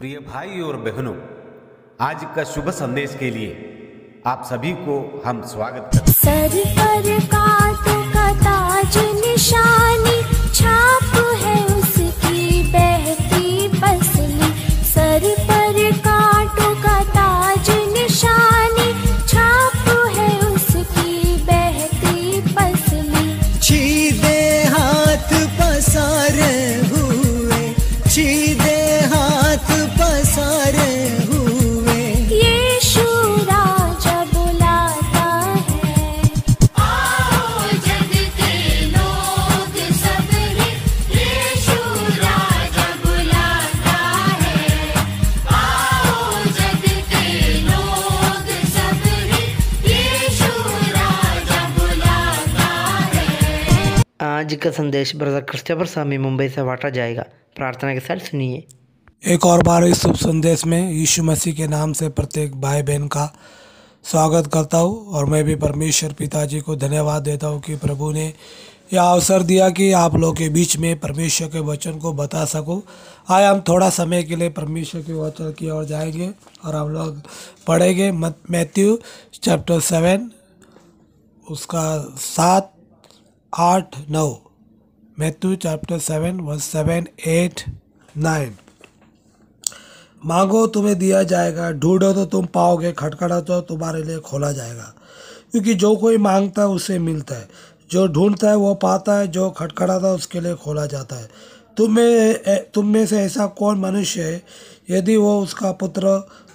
प्रिय भाई और बहनों, आज का शुभ संदेश के लिए आप सभी को हम स्वागत करते हैं। सर पर कांटों का ताज निशानी, छाप है उसकी बहती पसली। सर पर कांटों का ताज निशानी, छाप है उसकी बहती पसली। सीधे हाथ पसारे हुए, सीधे हाथ पसारे हुए, यीशु राजा बुलाता है। आओ जग के लोग सब रे, यीशु राजा बुलाता है। आओ जग के लोग सब रे, यीशु राजा बुलाता है। आज का संदेश ब्रदर क्रिस्टोफर स्वामी मुंबई से बांटा जाएगा। प्रार्थना के साथ सुनिए। एक और बार इस शुभ संदेश में यीशु मसीह के नाम से प्रत्येक भाई बहन का स्वागत करता हूँ और मैं भी परमेश्वर पिताजी को धन्यवाद देता हूँ कि प्रभु ने यह अवसर दिया कि आप लोग के बीच में परमेश्वर के वचन को बता सकूँ। आए हम थोड़ा समय के लिए परमेश्वर के वचन की ओर जाएंगे और हम लोग पढ़ेंगे मैथ्यू चैप्टर 7 उसका 7, 8, 9। Matthew chapter 7 verse 7, 8, 9। मांगो तुम्हें दिया जाएगा, ढूंढो तो तुम पाओगे, खटखटाओ तो तुम्हारे लिए खोला जाएगा। क्योंकि जो कोई मांगता है उसे मिलता है, जो ढूंढता है वो पाता है, जो खटखटाता है उसके लिए खोला जाता है। तुम में से ऐसा कौन मनुष्य है, यदि वो उसका पुत्र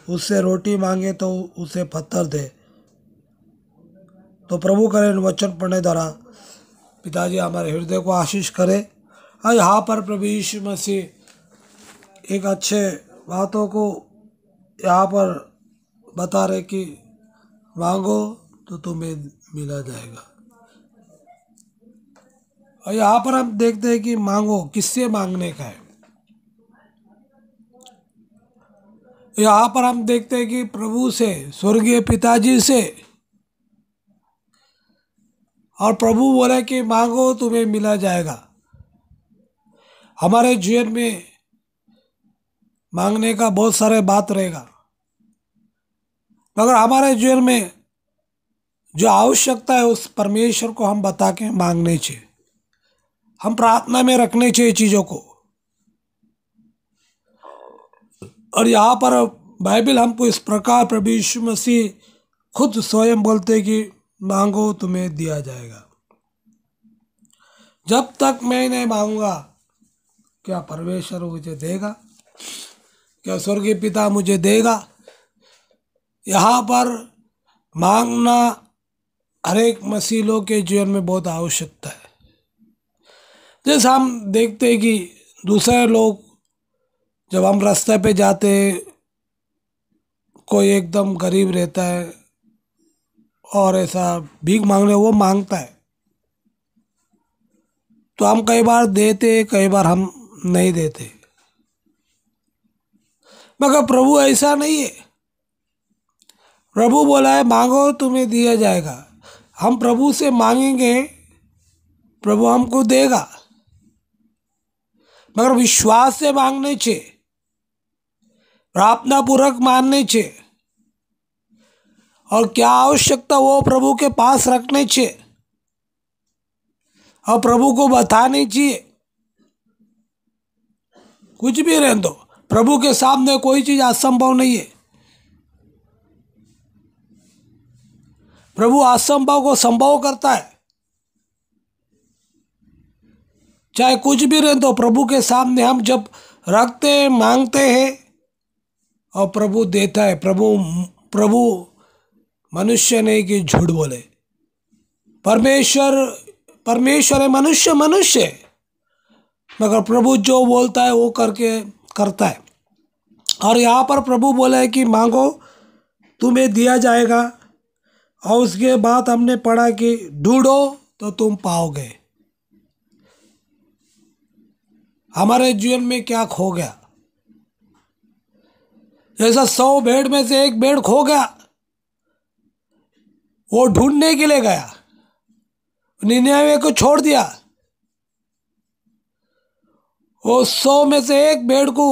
उससे रोटी मांगे तो उसे पत्थर दे? तो प्रभु करे इन वचन पढ़ने द्वारा पिताजी हमारे हृदय को आशीष करे। और यहाँ पर प्रभु यीशु मसीह एक अच्छे बातों को यहाँ पर बता रहे कि मांगो तो तुम्हें मिला जाएगा। और यहाँ पर हम देखते हैं कि मांगो किससे मांगने का है। यहाँ पर हम देखते हैं कि प्रभु से, स्वर्गीय पिताजी से। और प्रभु बोले कि मांगो तुम्हें मिला जाएगा। हमारे जीवन में मांगने का बहुत सारे बात रहेगा, मगर हमारे जीवन में जो आवश्यकता है उस परमेश्वर को हम बता के मांगने चाहिए। हम प्रार्थना में रखने चाहिए चीज़ों को। और यहाँ पर बाइबल हमको इस प्रकार प्रभु यीशु मसीह खुद स्वयं बोलते हैं कि मांगो तुम्हें दिया जाएगा। जब तक मैं नहीं मांगूंगा, क्या परमेश्वर मुझे देगा? क्या स्वर्गीय पिता मुझे देगा? यहाँ पर मांगना हर एक मसीह लोग के जीवन में बहुत आवश्यकता है। जैसे हम देखते हैं कि दूसरे लोग जब हम रास्ते पे जाते हैं, कोई एकदम गरीब रहता है और ऐसा भीख मांगने वो मांगता है, तो हम कई बार देते, कई बार हम नहीं देते। मगर प्रभु ऐसा नहीं है। प्रभु बोला है मांगो तुम्हें दिया जाएगा। हम प्रभु से मांगेंगे, प्रभु हमको देगा, मगर विश्वास से मांगने चाहिए, प्रार्थना पूर्वक मांगने चाहिए। और क्या आवश्यकता वो प्रभु के पास रखने चाहिए और प्रभु को बताने चाहिए। कुछ भी रहने दो, प्रभु के सामने कोई चीज असंभव नहीं है। प्रभु असंभव को संभव करता है। चाहे कुछ भी रहने दो, प्रभु के सामने हम जब रखते हैं, मांगते हैं और प्रभु देता है। प्रभु मनुष्य नहीं कि झूठ बोले। परमेश्वर है, मनुष्य है, मगर प्रभु जो बोलता है वो करता है। और यहाँ पर प्रभु बोला है कि मांगो तुम्हें दिया जाएगा। और उसके बाद हमने पढ़ा कि ढूंढो तो तुम पाओगे। हमारे जीवन में क्या खो गया? जैसा 100 भेड़ में से एक भेड़ खो गया, वो ढूंढने के लिए गया, निन्यानवे को छोड़ दिया। वो 100 में से एक भेड़ को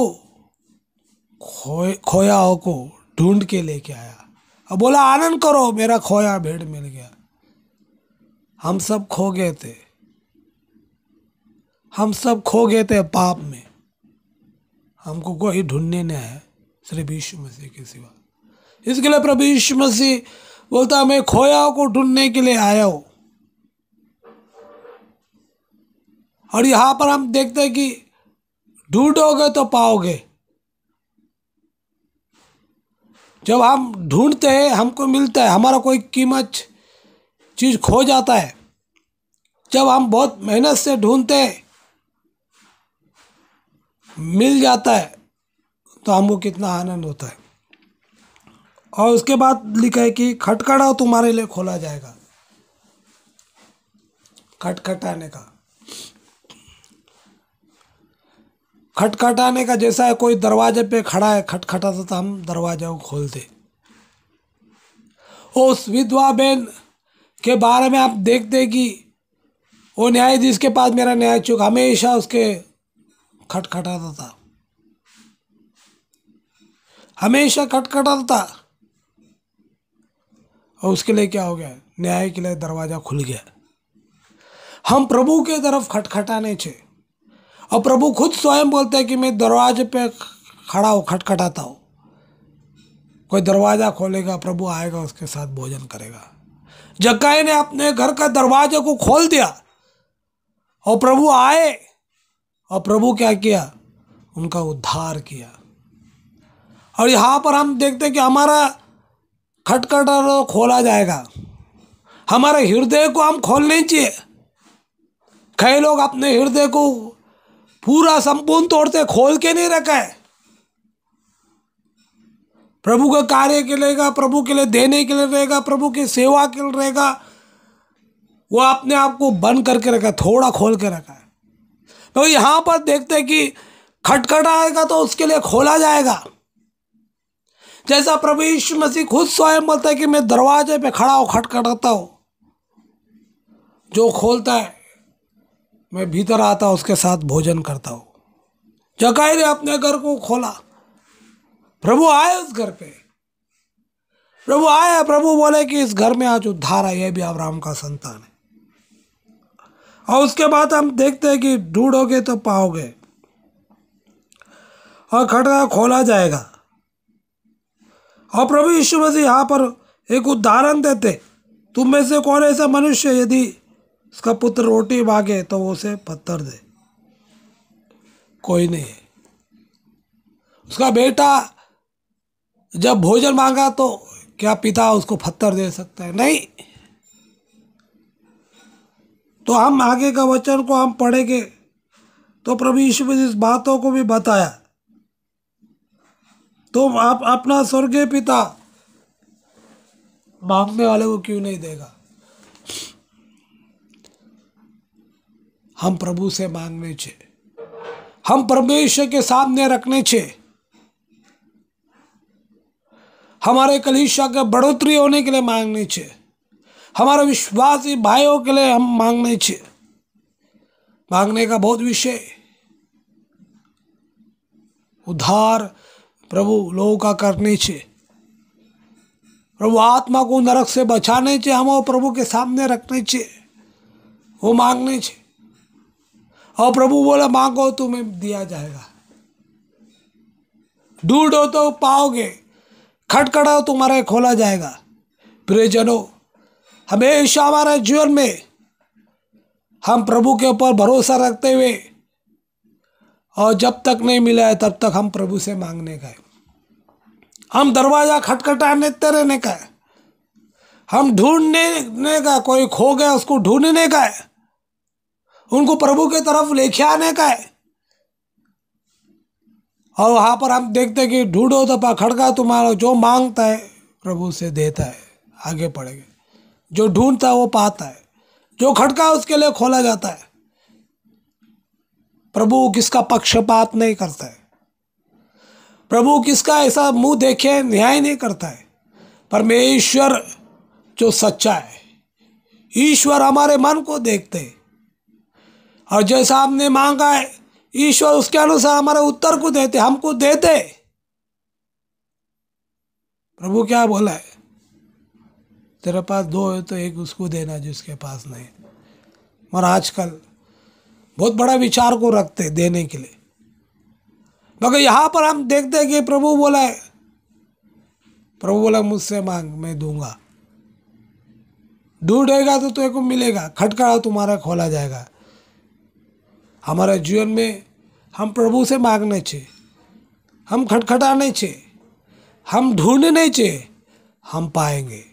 खोया को ढूंढ के लेके आया और बोला आनंद करो, मेरा खोया भेड़ मिल गया। हम सब खो गए थे, हम सब खो गए थे पाप में, हमको कोई ढूंढने नहीं आया सिर्फ यीशु मसीह के सिवा। इसके लिए प्रभु यीशु मसीह बोलता मैं खोया को ढूंढने के लिए आया हूं। और यहां पर हम देखते हैं कि ढूंढोगे तो पाओगे। जब हम ढूंढते हैं हमको मिलता है, हमारा कोई कीमत चीज खो जाता है। जब हम बहुत मेहनत से ढूंढते हैं मिल जाता है तो हमको कितना आनंद होता है। और उसके बाद लिखा है कि खटखटाओ तुम्हारे लिए खोला जाएगा। खटखटाने का, खटखटाने का जैसा है कोई दरवाजे पे खड़ा है खटखटाता तो हम दरवाजा को खोलते। उस विधवा बहन के बारे में आप देखते कि वो न्यायाधीश के पास मेरा न्याय चुक हमेशा उसके खटखटाता था, हमेशा खटखटाता था। और उसके लिए क्या हो गया, न्याय के लिए दरवाजा खुल गया। हम प्रभु के तरफ खटखटाने चाहिए। और प्रभु खुद स्वयं बोलते हैं कि मैं दरवाजे पे खड़ा हूँ, खटखटाता हूँ। कोई दरवाजा खोलेगा, प्रभु आएगा, उसके साथ भोजन करेगा। जक्कई ने अपने घर का दरवाजे को खोल दिया और प्रभु आए और प्रभु क्या किया, उनका उद्धार किया। और यहाँ पर हम देखते हैं कि हमारा खटखटा खोला जाएगा। हमारे हृदय को हम खोलने चाहिए। कई लोग अपने हृदय को पूरा संपूर्ण तोड़ते, खोल के नहीं रखा है। प्रभु का कार्य के लिए, प्रभु के लिए देने के लिए रहेगा, प्रभु की सेवा के लिए रहेगा, वो अपने आप को बंद करके रखा है, थोड़ा खोल के रखा है। तो यहां पर देखते हैं कि खटखटाएगा तो उसके लिए खोला जाएगा। जैसा प्रभु यीशु मसीह खुद स्वयं बोलता है कि मैं दरवाजे पे खड़ा हूं, खटखटाता हूं, जो खोलता है मैं भीतर आता हूं, उसके साथ भोजन करता हूं। जक्कई ने अपने घर को खोला, प्रभु आए उस घर पे, प्रभु आया, प्रभु बोले कि इस घर में आज उद्धार है, यह भी अब्राहम का संतान है। और उसके बाद हम देखते हैं कि ढूंढोगे तो पाओगे और खटखटा खोला जाएगा। और प्रभु यीशु मसीह यहाँ पर एक उदाहरण देते, तुम में से कौन ऐसा मनुष्य यदि उसका पुत्र रोटी मांगे तो वो उसे पत्थर दे? कोई नहीं है। उसका बेटा जब भोजन मांगा तो क्या पिता उसको पत्थर दे सकता है? नहीं। तो हम आगे का वचन को हम पढ़ेंगे तो प्रभु यीशु मसीह इस बातों को भी बताया। तो आप अपना स्वर्गीय पिता मांगने वाले को क्यों नहीं देगा? हम प्रभु से मांगने चाहिए, हम परमेश्वर के सामने रखने चाहिए। हमारे कलीसिया के बढ़ोतरी होने के लिए मांगने चाहिए, हमारे विश्वासी भाइयों के लिए हम मांगने चाहिए। मांगने का बहुत विषय, उद्धार प्रभु लोगों का करने चाहिए। प्रभु आत्मा को नरक से बचाने चाहिए, हम वो प्रभु के सामने रखने चाहिए, वो मांगने चाहिए। और प्रभु बोला मांगो तुम्हें दिया जाएगा, ढूंढो तो पाओगे, खटखटाओ तुम्हारे खोला जाएगा। प्रियजनों, हमेशा हमारे जीवन में हम प्रभु के ऊपर भरोसा रखते हुए, और जब तक नहीं मिला है तब तक हम प्रभु से मांगने का है, हम दरवाजा खटखटाने रहने का है, हम ढूंढने का, कोई खो गया उसको ढूंढने का है, उनको प्रभु के तरफ लेके आने का है। और वहां पर हम देखते हैं कि ढूंढो तो खटका तुम्हारा, जो मांगता है प्रभु से देता है। आगे पढ़ेंगे, जो ढूंढता है वो पाता है, जो खटका उसके लिए खोला जाता है। प्रभु किसका पक्षपात नहीं करता है, प्रभु किसका ऐसा मुंह देखे न्याय नहीं करता है। परमेश्वर जो सच्चा है, ईश्वर हमारे मन को देखते हैं, और जैसा हमने मांगा है ईश्वर उसके अनुसार हमारे उत्तर को देते, हमको देते। प्रभु क्या बोला है, तेरे पास 2 है तो एक उसको देना जिसके पास नहीं। और आजकल बहुत बड़ा विचार को रखते देने के लिए, मगर यहाँ पर हम देखते हैं कि प्रभु बोला मुझसे मांग मैं दूंगा, ढूंढेगा तो तेरे को मिलेगा, खटखटा तुम्हारा खोला जाएगा। हमारे जीवन में हम प्रभु से मांगने चाहिए, हम खटखटाने चाहिए, हम ढूंढने चाहिए, हम पाएंगे।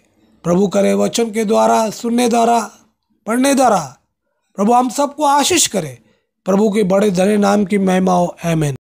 प्रभु करे वचन के द्वारा, सुनने द्वारा, पढ़ने द्वारा प्रभु हम सबको आशीष करे। प्रभु के बड़े धन्य नाम की महिमा हो। आमीन।